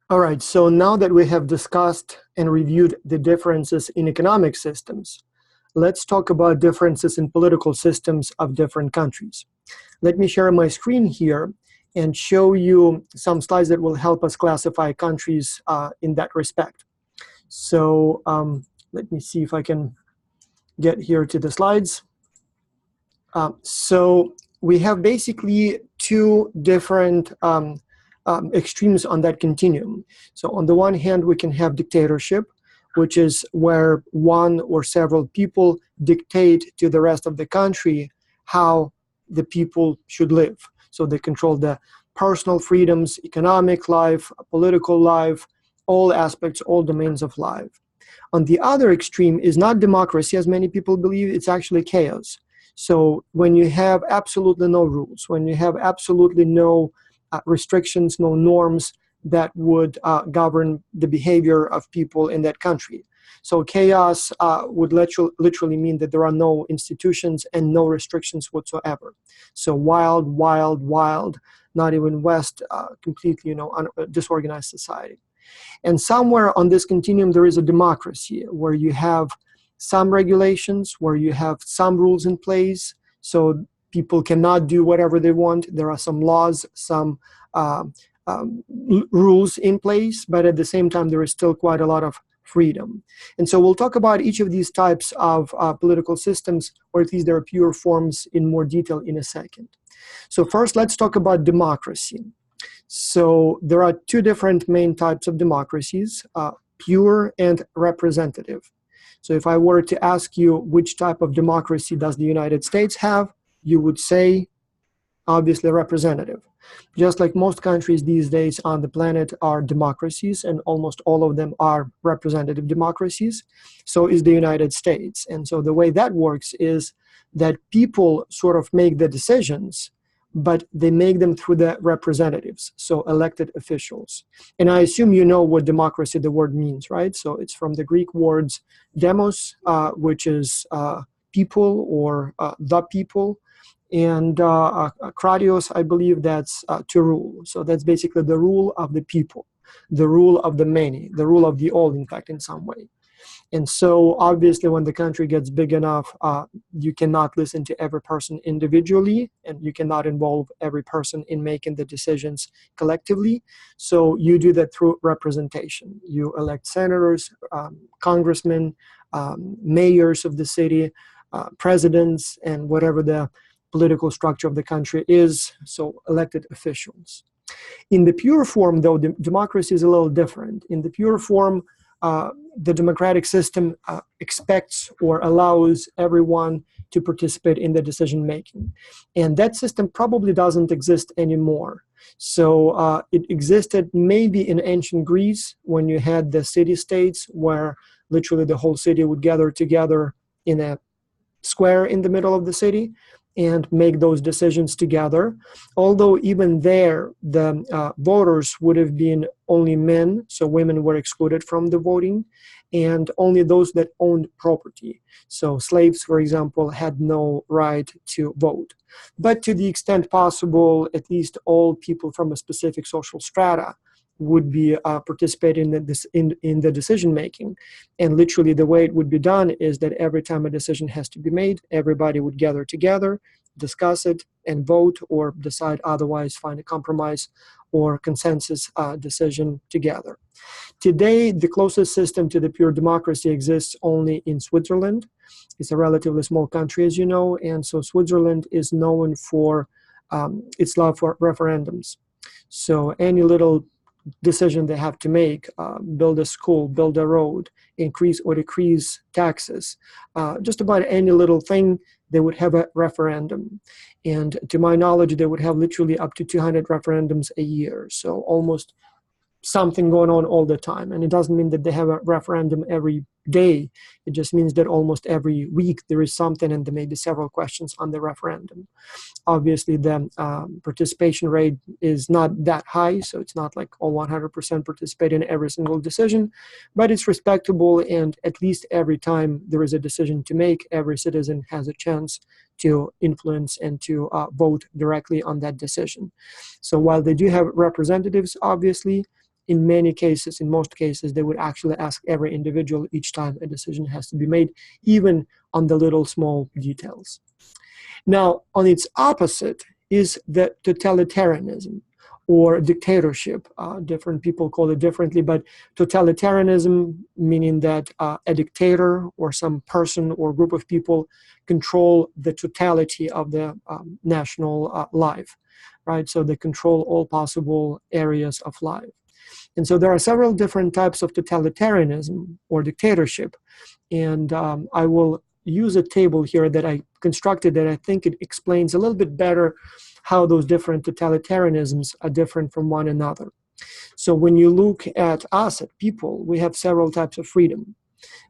All right, so now that we have discussed and reviewed the differences in economic systems, let's talk about differences in political systems of different countries. Let me share my screen here and show you some slides that will help us classify countries in that respect. So let me see if I can get here to the slides. So we have basically two different extremes on that continuum. So on the one hand, we can have dictatorship, which is where one or several people dictate to the rest of the country how the people should live. So they control the personal freedoms, economic life, political life, all aspects, all domains of life. On the other extreme is not democracy, as many people believe, it's actually chaos. So when you have absolutely no rules, when you have absolutely no restrictions, no norms that would govern the behavior of people in that country. So chaos would literally mean that there are no institutions and no restrictions whatsoever. So wild, wild, wild, not even West, completely, disorganized society. And somewhere on this continuum, there is a democracy where you have some regulations, where you have some rules in place, so people cannot do whatever they want. There are some laws, some rules in place, but at the same time, there is still quite a lot of freedom. And so we'll talk about each of these types of political systems, or at least their pure forms, in more detail in a second. So first, let's talk about democracy. So there are two different main types of democracies, pure and representative. So if I were to ask you which type of democracy does the United States have, you would say, obviously, representative. Just like most countries these days on the planet are democracies, and almost all of them are representative democracies, so is the United States. And so the way that works is that people sort of make the decisions, but they make them through the representatives, so elected officials. And I assume you know what democracy, the word, means, right? So it's from the Greek words demos, which is people or the people, and kratios, I believe that's to rule. So that's basically the rule of the people, the rule of the many, the rule of the all, in fact, in some way. And so obviously when the country gets big enough, you cannot listen to every person individually, and you cannot involve every person in making the decisions collectively. So you do that through representation. You elect senators, congressmen, mayors of the city, presidents, and whatever the political structure of the country is, so elected officials. In the pure form, though, democracy is a little different. In the pure form, the democratic system expects or allows everyone to participate in the decision making. And that system probably doesn't exist anymore. So it existed maybe in ancient Greece when you had the city-states where literally the whole city would gather together in a square in the middle of the city and make those decisions together. Although even there, the voters would have been only men, so women were excluded from the voting, and only those that owned property. So slaves, for example, had no right to vote. But to the extent possible, at least all people from a specific social strata would be participating in the decision making. And literally the way it would be done is that every time a decision has to be made, everybody would gather together, discuss it, and vote, or decide otherwise, find a compromise or consensus decision together. Today, the closest system to the pure democracy exists only in Switzerland. It's a relatively small country, as you know, and so Switzerland is known for its love for referendums. So any little decision they have to make, build a school, build a road, increase or decrease taxes, just about any little thing, they would have a referendum. And to my knowledge, they would have literally up to 200 referendums a year. So almost something going on all the time. And it doesn't mean that they have a referendum every day. It just means that almost every week there is something, and there may be several questions on the referendum. Obviously, the participation rate is not that high, so it's not like all 100% participate in every single decision, but it's respectable, and at least every time there is a decision to make, every citizen has a chance to influence and to vote directly on that decision. So while they do have representatives, obviously, in many cases, in most cases, they would actually ask every individual each time a decision has to be made, even on the little small details. Now, on its opposite is the totalitarianism or dictatorship. Different people call it differently, but totalitarianism, meaning that a dictator or some person or group of people control the totality of the national life, right? So they control all possible areas of life. And so there are several different types of totalitarianism or dictatorship. And I will use a table here that I constructed that I think it explains a little bit better how those different totalitarianisms are different from one another. So when you look at us, at people, we have several types of freedom.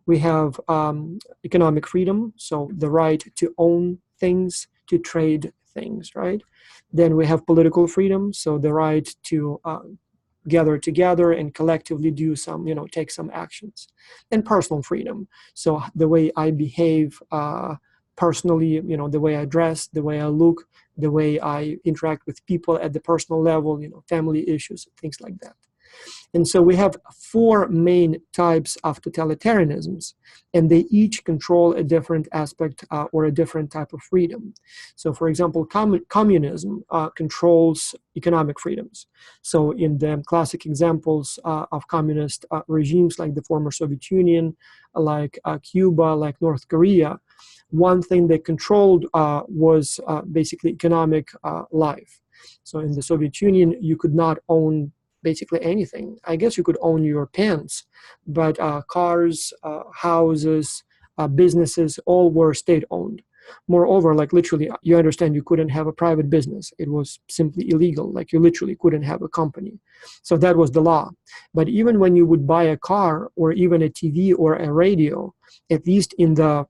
We have economic freedom, so the right to own things, to trade things, right? Then we have political freedom, so the right to gather together and collectively do some, take some actions. And personal freedom, so the way I behave personally, the way I dress, the way I look, the way I interact with people at the personal level, family issues, things like that. And so we have four main types of totalitarianisms, and they each control a different aspect or a different type of freedom. So, for example, communism controls economic freedoms. So in the classic examples of communist regimes like the former Soviet Union, like Cuba, like North Korea, one thing they controlled was basically economic life. So in the Soviet Union, you could not own basically anything. I guess you could own your pants, but cars, houses, businesses, all were state-owned. Moreover, like literally, you understand you couldn't have a private business. It was simply illegal. Like you literally couldn't have a company. So that was the law. But even when you would buy a car or even a TV or a radio, at least in the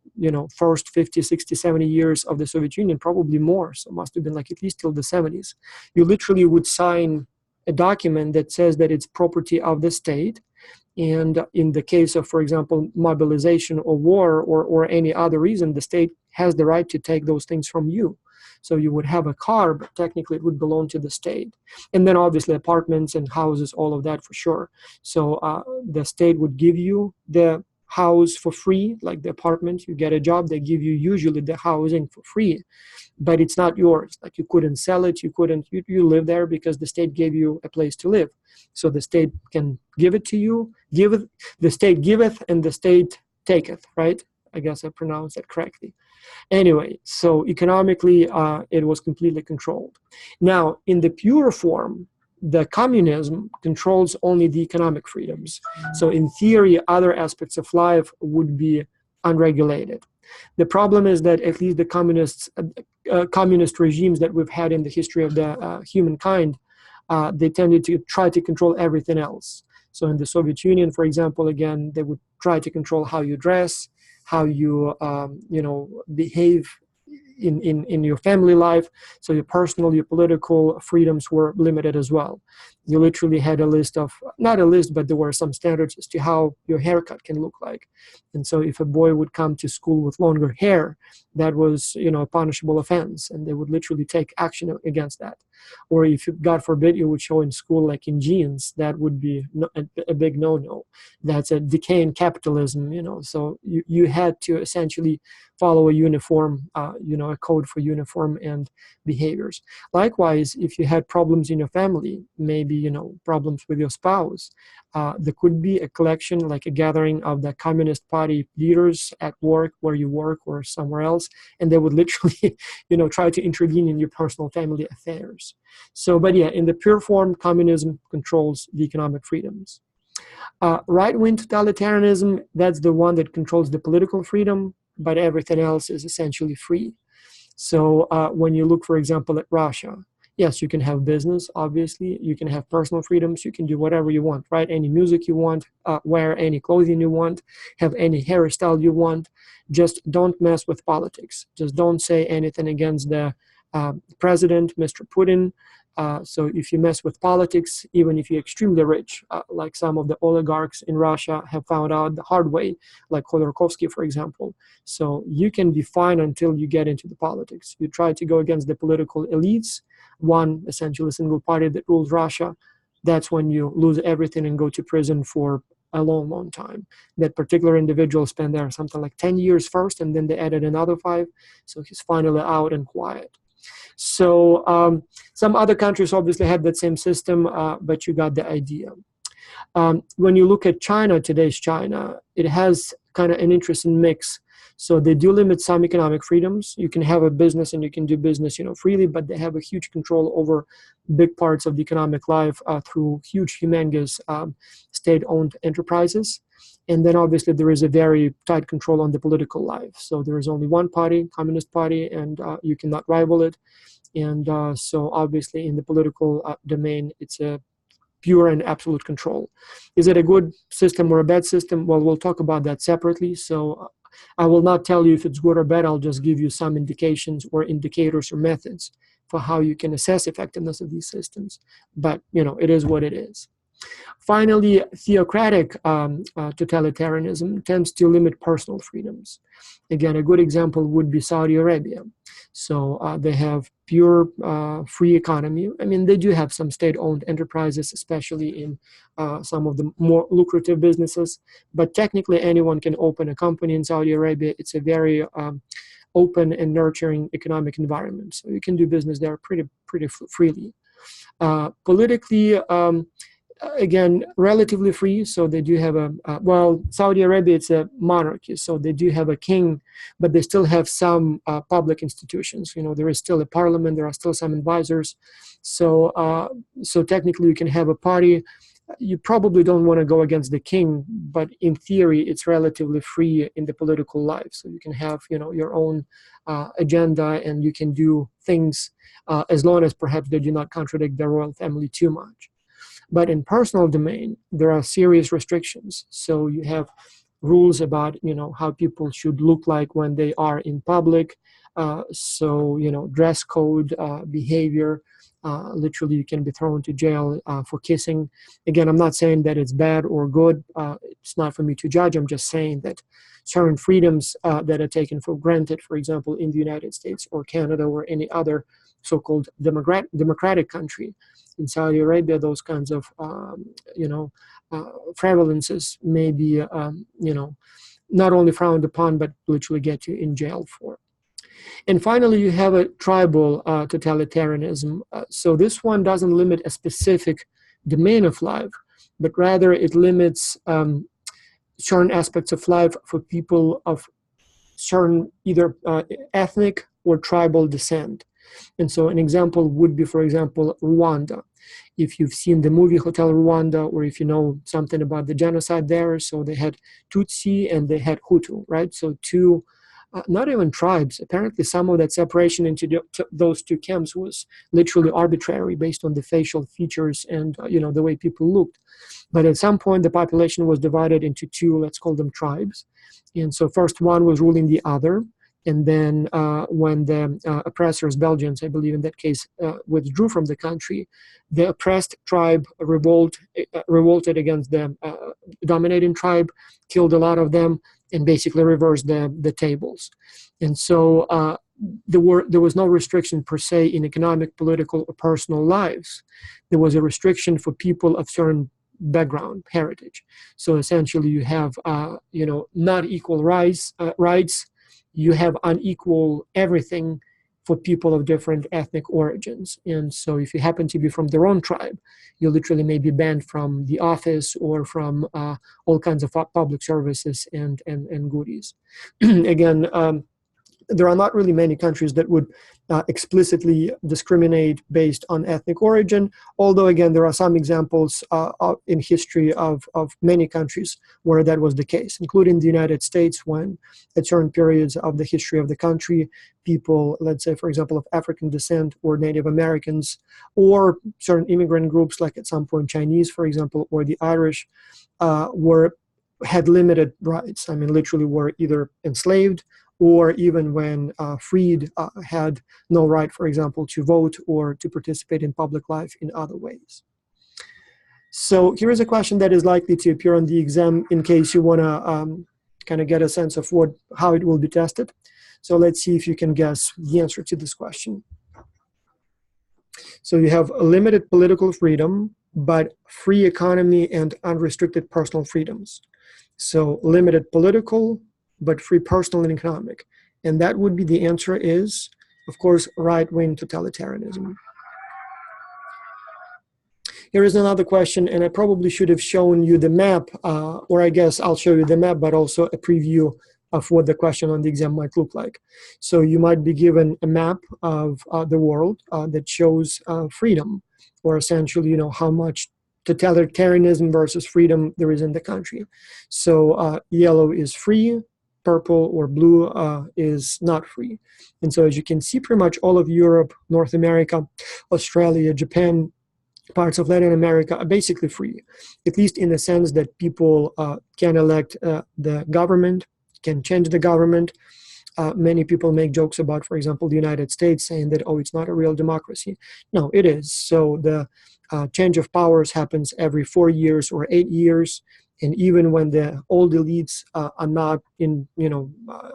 first 50, 60, 70 years of the Soviet Union, probably more, so it must have been like at least till the 70s, you literally would sign a document that says that it's property of the state. And in the case of, for example, mobilization or war or any other reason, the state has the right to take those things from you. So you would have a car, but technically it would belong to the state. And then obviously apartments and houses, all of that for sure. So the state would give you the house for free, like the apartment. You get a job, they give you usually the housing for free, but it's not yours. Like you couldn't sell it, you live there because the state gave you a place to live. So the state can give it to you, the state giveth and the state taketh, right? I guess I pronounced that correctly. Anyway, so economically, it was completely controlled. Now, in the pure form, the communism controls only the economic freedoms. So in theory, other aspects of life would be unregulated. The problem is that at least the communist regimes that we've had in the history of the humankind, they tended to try to control everything else. So in the Soviet Union, for example, again, they would try to control how you dress, how you behave in your family life. So your personal, your political freedoms were limited as well. You literally had a list of, not a list, but there were some standards as to how your haircut can look like. And so if a boy would come to school with longer hair, that was, a punishable offense, and they would literally take action against that. Or if, God forbid, you would show in school like in jeans, that would be a big no-no. That's a decay in capitalism, so you had to essentially follow a uniform, a code for uniform and behaviors. Likewise, if you had problems in your family, maybe, problems with your spouse, there could be a collection, like a gathering of the Communist Party leaders at work, where you work or somewhere else, and they would literally, try to intervene in your personal family affairs. So, but yeah, in the pure form, communism controls the economic freedoms. Right-wing totalitarianism, that's the one that controls the political freedom, but everything else is essentially free. So when you look, for example, at Russia, yes, you can have business, obviously. You can have personal freedoms. You can do whatever you want, right? Any music you want, wear any clothing you want, have any hairstyle you want. Just don't mess with politics. Just don't say anything against the president, Mr. Putin. So if you mess with politics, even if you're extremely rich, like some of the oligarchs in Russia have found out the hard way, like Khodorkovsky, for example. So you can be fine until you get into the politics. You try to go against the political elites, one essentially single party that rules Russia, that's when you lose everything and go to prison for a long, long time. That particular individual spent there something like 10 years first, and then they added another 5. So he's finally out and quiet. So some other countries obviously had that same system, but you got the idea. When you look at China, today's China, it has kind of an interesting mix. So they do limit some economic freedoms. You can have a business and you can do business, freely, but they have a huge control over big parts of the economic life through huge, humongous state-owned enterprises. And then obviously there is a very tight control on the political life. So there is only one party, Communist Party, and you cannot rival it. And so obviously in the political domain, it's a pure and absolute control. Is it a good system or a bad system? Well, we'll talk about that separately. So I will not tell you if it's good or bad. I'll just give you some indications or indicators or methods for how you can assess effectiveness of these systems. But, it is what it is. Finally, theocratic totalitarianism tends to limit personal freedoms. Again, a good example would be Saudi Arabia. So they have pure free economy. I mean, they do have some state-owned enterprises, especially in some of the more lucrative businesses. But technically, anyone can open a company in Saudi Arabia. It's a very open and nurturing economic environment. So you can do business there pretty freely. Politically, again, relatively free. So they do have Saudi Arabia, it's a monarchy. So they do have a king, but they still have some public institutions. There is still a parliament, there are still some advisors. So, so technically you can have a party. You probably don't want to go against the king, but in theory, it's relatively free in the political life. So you can have, your own agenda, and you can do things as long as perhaps they do not contradict the royal family too much. But in personal domain, there are serious restrictions. So you have rules about, how people should look like when they are in public. So, dress code, behavior. Literally, you can be thrown to jail for kissing. Again, I'm not saying that it's bad or good. It's not for me to judge. I'm just saying that certain freedoms that are taken for granted, for example, in the United States or Canada or any other so-called democratic country, in Saudi Arabia, those kinds of, prevalences may be, not only frowned upon, but literally get you in jail for. And finally, you have a tribal totalitarianism. So this one doesn't limit a specific domain of life, but rather it limits certain aspects of life for people of certain either ethnic or tribal descent. And so an example would be, for example, Rwanda. If you've seen the movie Hotel Rwanda, or if you know something about the genocide there, so they had Tutsi and they had Hutu, right? So two, not even tribes. Apparently some of that separation into those two camps was literally arbitrary based on the facial features and, the way people looked. But at some point, the population was divided into two, let's call them tribes. And so first one was ruling the other. And then when the oppressors, Belgians, I believe in that case, withdrew from the country, the oppressed tribe revolted against the dominating tribe, killed a lot of them, and basically reversed the tables. And so there was no restriction per se in economic, political, or personal lives. There was a restriction for people of certain background, heritage. So essentially you have, not equal rights, you have unequal everything for people of different ethnic origins. And so if you happen to be from their own tribe, you literally may be banned from the office or from all kinds of public services and goodies. Again, there are not really many countries that would explicitly discriminate based on ethnic origin, although again, there are some examples in history of many countries where that was the case, including the United States, when at certain periods of the history of the country, people, let's say, for example, of African descent or Native Americans, or certain immigrant groups, like at some point Chinese, for example, or the Irish, had limited rights. I mean, literally were either enslaved, or even when freed, had no right, for example, to vote or to participate in public life in other ways. So here is a question that is likely to appear on the exam in case you want to kind of get a sense of how it will be tested. So let's see if you can guess the answer to this question. So you have limited political freedom, but free economy and unrestricted personal freedoms. So limited political, but free personal and economic. And that would be the answer is, of course, right-wing totalitarianism. Here is another question, and I probably should have shown you the map, or I guess I'll show you the map, but also a preview of what the question on the exam might look like. So you might be given a map of the world that shows freedom, or essentially, how much totalitarianism versus freedom there is in the country. So yellow is free, purple or blue is not free. And so as you can see, pretty much all of Europe, North America, Australia, Japan, parts of Latin America are basically free, at least in the sense that people can elect the government, can change the government. Many people make jokes about, for example, the United States, saying that, oh, it's not a real democracy. No, it is. So the change of powers happens every 4 years or 8 years. And even when the old elites are not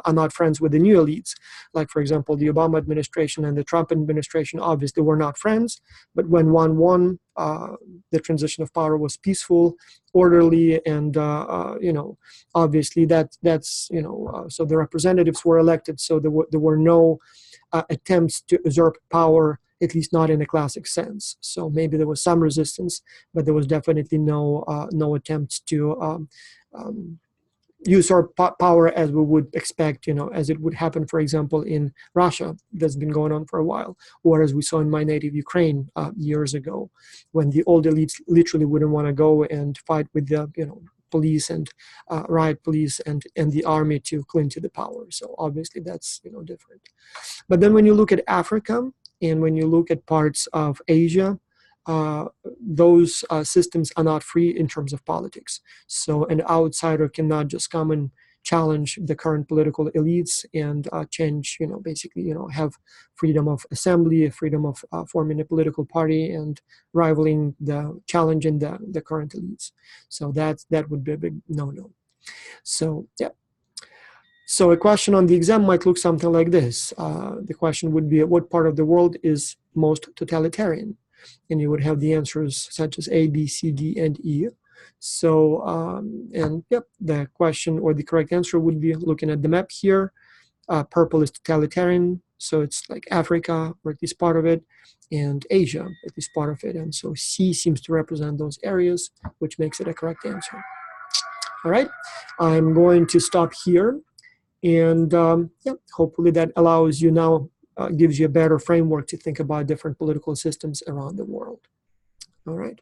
are not friends with the new elites, like, for example, the Obama administration and the Trump administration obviously were not friends, but when one won, the transition of power was peaceful, orderly, and obviously that's so the representatives were elected, so there were no attempts to usurp power, at least not in a classic sense. So maybe there was some resistance, but there was definitely no attempts to usurp power as we would expect, as it would happen, for example, in Russia. That's been going on for a while, or as we saw in my native Ukraine years ago, when the old elites literally wouldn't want to go and fight with the police and riot police and the army to cling to the power. So obviously that's different. But then when you look at Africa, and when you look at parts of Asia, those systems are not free in terms of politics. So an outsider cannot just come and challenge the current political elites and change, basically, have freedom of assembly, freedom of forming a political party and challenging the current elites. So that would be a big no-no. So, yeah. So a question on the exam might look something like this. The question would be, what part of the world is most totalitarian? And you would have the answers such as A, B, C, D, and E. So, the question or the correct answer would be, looking at the map here, purple is totalitarian, so it's like Africa, or at least part of it, and Asia, at least part of it. And so C seems to represent those areas, which makes it a correct answer. All right, I'm going to stop here. And hopefully that allows you now, gives you a better framework to think about different political systems around the world. All right.